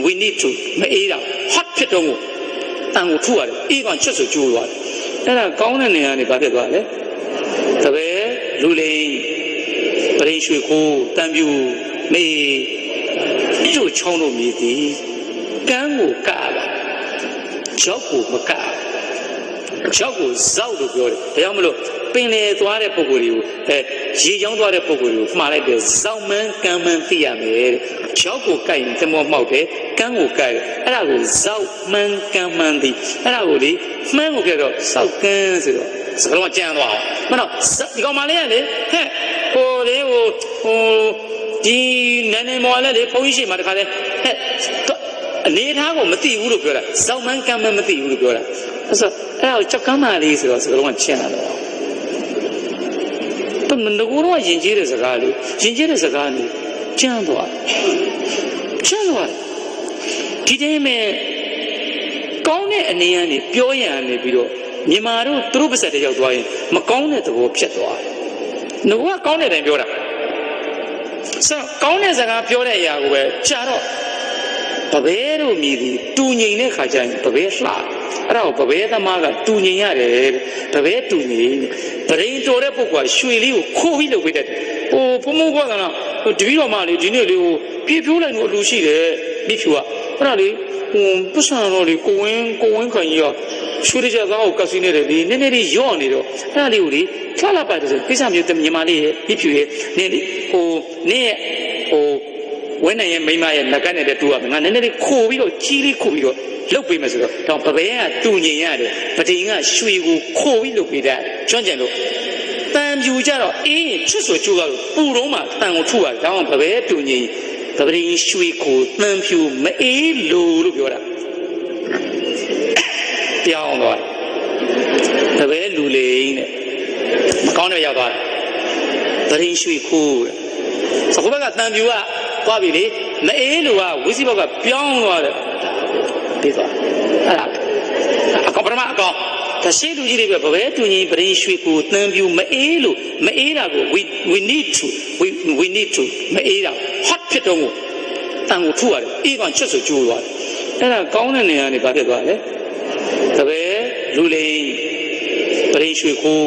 we need to မအေးတာ hot ဖြစ်တော့ကိုတန်ကိုထုရတယ်အေးကောင်ချွတ်ဆိုကျိုးသွားတယ်အဲ့ဒါကောင်းတဲ့နေရာနေဘာဖြစ်သွားလဲတပည့်လူလိန်ပရိရွှေခိုးတန်ပြူမေကျိုးချောင်းတို့မြည်သည်ကန်းကိုကလာကြောက်ကိုမကကြောက်ကိုဇောက်လို့ပြောတယ်ဒါကြောင့်မလို့ပင်လေသွားတဲ့ပုံကိုယ်တွေကိုရေချောင်းသွားတဲ့ပုံကိုယ်တွေကိုမှားလိုက်တယ်ဇောက်မှန်းကမ်းမှန်းသိရမယ်ကြောက်ကိုကိုက်ရင်သမောမှောက်တယ်ကန်းကိုကိုက်အဲ့ဒါကိုဇောက်မှန်းကမ်းမှန်းသိအဲ့ဒါကိုလေမှန်းကိုကြတော့စောက်ကန်းဆိုတော့စကားလုံးကျန်သွားအောင်မနော်ဒီကောင်မလေးကလေဟဲ့ဟိုလေဟိုဒီနန်းမော်လည်းလေဘုန်းကြီးရှိမှတခါလေဟဲ့အနေထားကိုမသိဘူးလို့ပြောတာဇောက်မှန်းကမ်းမှန်းမသိဘူးလို့ပြောတာအဲ့ဆိုအဲ့ဒါကိုကြောက်ကမ်းမလေးဆိုတော့စကားလုံးကကျန်လာတော့တမန်တော်ကတော့ယဉ်ကျေးတဲ့စကားလေးယဉ်ကျေးတဲ့စကားလေးကျန်သွားဒီတိုင်းမဲ့ကောင်းတဲ့အနေနဲ့ပြောရနေပြီးတော့မြန်မာတို့သူတို့ပါစက်တွေရောက်သွားရင်မကောင်းတဲ့သဘောဖြစ်သွားတယ်။ငါကကောင်းတဲ့တိုင်ပြောတာဆိုကောင်းတဲ့စကားပြောတဲ့အရာကိုပဲကြာတော့ပပဲတို့မြည်သည်တူငိန်တဲ့ခါကျရင်ပပဲလှအဲ့ဒါကိုပပဲသမားကတူငိန်ရတယ်ပပဲတူငိန်ပရိန်တော်တဲ့ပုဂ္ဂိုလ်ကရွှေလေးကိုခိုးပြီးလုပ်ပေးတတ်တယ်ဟိုဘုံဘုံကကတော့တပည့်တော်မလေးဒီနေ့လေးကိုပြေဖြိုးလိုက်လို့အလူရှိတယ်ပြဖြူကအဲ့ဒါလေးပတ်စံတော်လေးကိုဝင်းခံကြီးကရွှေကြသားကိုကတ်စီနေတယ်ဒီနည်းနည်းလေးရော့နေတော့အဲ့ဒါလေးကိုလေချလာပါတယ်ဆိုကိစ္စမျိုးတည်းမြန်မာလေးရဲ့ပြဖြူရဲ့နည်းဟိုနည်းဟိုဝင်းနိုင်ရဲ့မိမရဲ့ငကတ်နေတဲ့တူကငါနည်းနည်းလေးခိုးပြီးတော့ကြီးလေးခိုးပြီးတော့လုတ်ပေးမယ်ဆိုတော့ပပဲကတူညင်ရတယ်ပတိန်ကရွှေကိုခိုးပြီးလုတ်ပေးတယ်ကျွမ်းကျင်လို့တန်ပြူကြတော့အေးချွတ်ဆိုကျိုးတော့ပူတော့မှတန်ကိုထုရတယ်ဒါမှပပဲတူညင်ပတိန်ရွှေကိုတန်ပြူမအေးလို့ပြောတာပြောင်းသွားတယ်ပပဲလူလိန်တဲ့မကောင်းတဲ့ရောက်သွားတယ်ပတိန်ရွှေကိုစကူဘက်ကတန်ပြူကသွားပြီလေမအေးလို့ကဝီစီဘက်ကပြောင်းသွားတယ်ပြီးသွားအဲ့ဒါအကောင်ပရမအကောင်တရှိလူကြီးတွေပဲဘယ်တူညီပရင်ရွှေကိုတန်ပြူမအေးလို့မအေးတာကို we need to မအေးတာ hot ဖြစ်တော့ကိုတန်ကိုထုရတယ်အေးကောင်ချွတ်ဆိုကျိုးသွားတယ်အဲ့ဒါကောင်းတဲ့နေရာနေဘာဖြစ်သွားလဲတပည့်လူလိန်ပရင်ရွှေကို